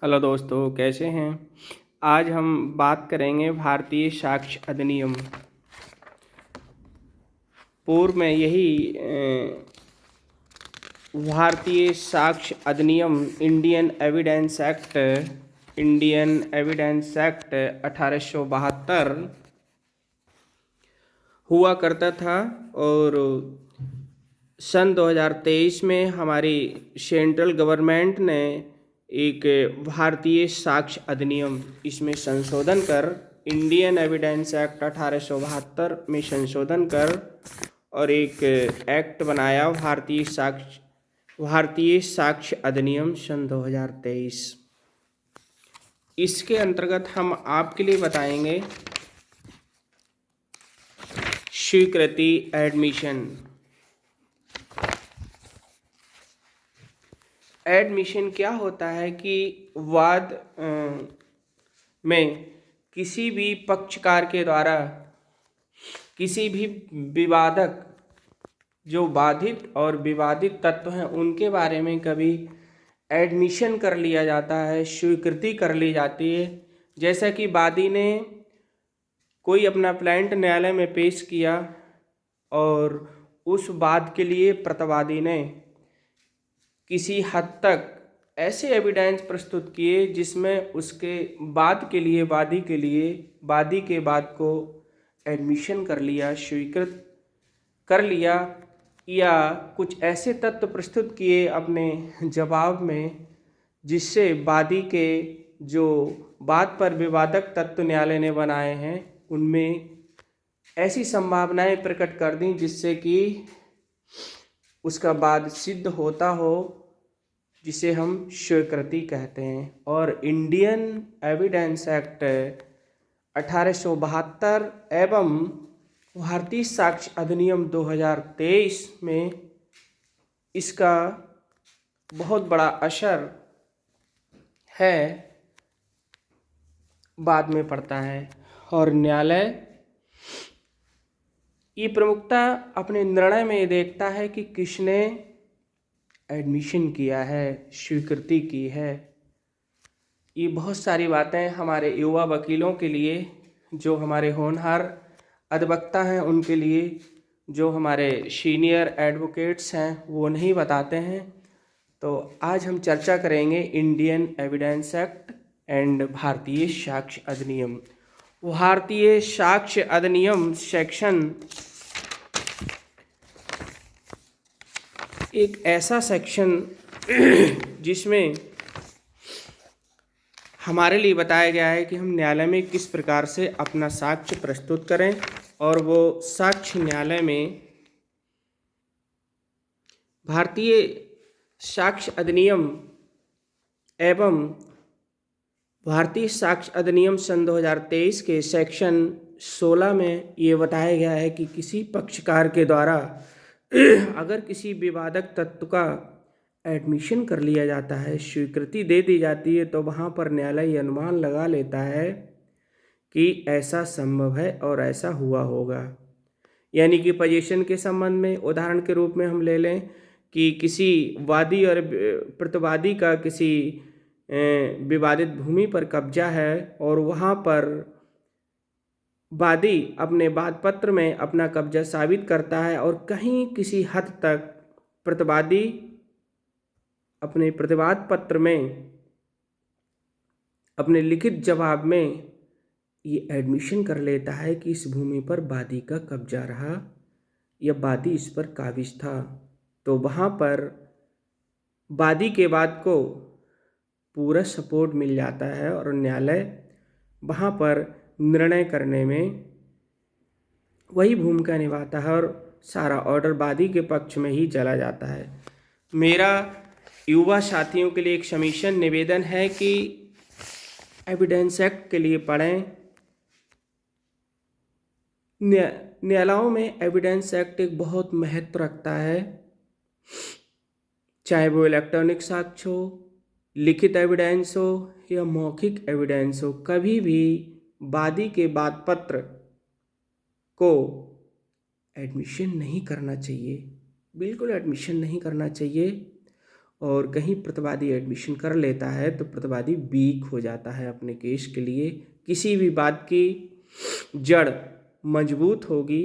Hello दोस्तों, कैसे हैं। आज हम बात करेंगे भारतीय साक्ष्य अधिनियम। पूर्व में यही भारतीय साक्ष्य अधिनियम इंडियन एविडेंस एक्ट 1872 हुआ करता था। और सन 2023 में हमारी सेंट्रल गवर्नमेंट ने एक भारतीय साक्ष्य अधिनियम इसमें संशोधन कर इंडियन एविडेंस एक्ट 1872 में संशोधन कर और एक एक्ट बनाया भारतीय साक्ष्य अधिनियम सन 2023। इसके अंतर्गत हम आपके लिए बताएंगे स्वीकृति एडमिशन क्या होता है कि वाद में किसी भी पक्षकार के द्वारा किसी भी विवादक जो बाधित और विवादित तत्व हैं उनके बारे में कभी एडमिशन कर लिया जाता है, स्वीकृति कर ली जाती है। जैसा कि वादी ने कोई अपना प्लांट न्यायालय में पेश किया और उस वाद के लिए प्रतिवादी ने किसी हद तक ऐसे एविडेंस प्रस्तुत किए जिसमें उसके वाद के लिए वादी के वाद को एडमिशन कर लिया, स्वीकृत कर लिया, या कुछ ऐसे तत्व प्रस्तुत किए अपने जवाब में जिससे वादी के जो बात पर विवादक तत्व न्यायालय ने बनाए हैं उनमें ऐसी संभावनाएं प्रकट कर दी जिससे कि उसका वाद सिद्ध होता हो, जिसे हम स्वीकृति कहते हैं। और इंडियन एविडेंस एक्ट 1872 एवं भारतीय साक्ष्य अधिनियम 2023 में इसका बहुत बड़ा असर है, बाद में पड़ता है। और न्यायालय ये प्रमुखता अपने निर्णय में देखता है कि किसने एडमिशन किया है, स्वीकृति की है। ये बहुत सारी बातें हमारे युवा वकीलों के लिए, जो हमारे होनहार अधिवक्ता हैं उनके लिए, जो हमारे सीनियर एडवोकेट्स हैं वो नहीं बताते हैं। तो आज हम चर्चा करेंगे इंडियन एविडेंस एक्ट एंड भारतीय साक्ष्य अधिनियम। भारतीय साक्ष्य अधिनियम सेक्शन एक ऐसा सेक्शन जिसमें हमारे लिए बताया गया है कि हम न्यायालय में किस प्रकार से अपना साक्ष्य प्रस्तुत करें और वो साक्ष्य न्यायालय में भारतीय साक्ष्य अधिनियम एवं भारतीय साक्ष्य अधिनियम सन 2023 के सेक्शन 16 में ये बताया गया है कि किसी पक्षकार के द्वारा अगर किसी विवादक तत्व का एडमिशन कर लिया जाता है, स्वीकृति दे दी जाती है, तो वहाँ पर न्यायालय अनुमान लगा लेता है कि ऐसा संभव है और ऐसा हुआ होगा। यानी कि पोजीशन के संबंध में उदाहरण के रूप में हम ले लें कि किसी वादी और प्रतिवादी का किसी विवादित भूमि पर कब्जा है और वहाँ पर वादी अपने वाद पत्र में अपना कब्जा साबित करता है और कहीं किसी हद तक प्रतिवादी अपने प्रतिवाद पत्र में अपने लिखित जवाब में ये एडमिशन कर लेता है कि इस भूमि पर वादी का कब्जा रहा या वादी इस पर काबिज था, तो वहाँ पर वादी के वाद को पूरा सपोर्ट मिल जाता है और न्यायालय वहाँ पर निर्णय करने में वही भूमिका निभाता है और सारा ऑर्डर वादी के पक्ष में ही चला जाता है। मेरा युवा साथियों के लिए एक समीक्षण निवेदन है कि एविडेंस एक्ट के लिए पढ़ें। न्यायालयों में एविडेंस एक्ट एक बहुत महत्व रखता है, चाहे वो इलेक्ट्रॉनिक साक्ष्य हो, लिखित एविडेंस हो या मौखिक एविडेंस हो। कभी भी वादी के वाद पत्र को एडमिशन नहीं करना चाहिए, बिल्कुल एडमिशन नहीं करना चाहिए। और कहीं प्रतिवादी एडमिशन कर लेता है तो प्रतिवादी वीक हो जाता है अपने केस के लिए। किसी भी बात की जड़ मजबूत होगी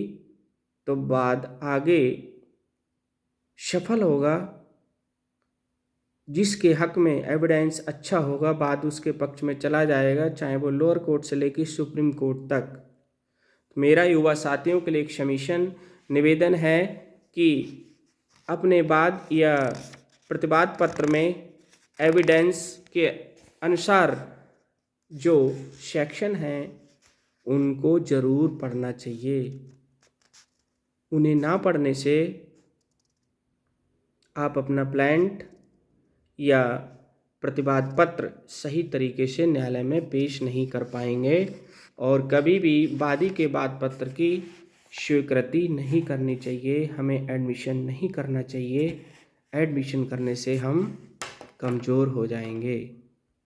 तो वाद आगे सफल होगा। जिसके हक में एविडेंस अच्छा होगा वाद उसके पक्ष में चला जाएगा, चाहे वो लोअर कोर्ट से लेकर सुप्रीम कोर्ट तक। मेरा युवा साथियों के लिए एक समीशन निवेदन है कि अपने वाद या प्रतिवाद पत्र में एविडेंस के अनुसार जो सेक्शन हैं उनको ज़रूर पढ़ना चाहिए। उन्हें ना पढ़ने से आप अपना प्लांट या प्रतिवाद पत्र सही तरीके से न्यायालय में पेश नहीं कर पाएंगे और कभी भी वादी के वाद पत्र की स्वीकृति नहीं करनी चाहिए। हमें एडमिशन नहीं करना चाहिए। एडमिशन करने से हम कमज़ोर हो जाएंगे।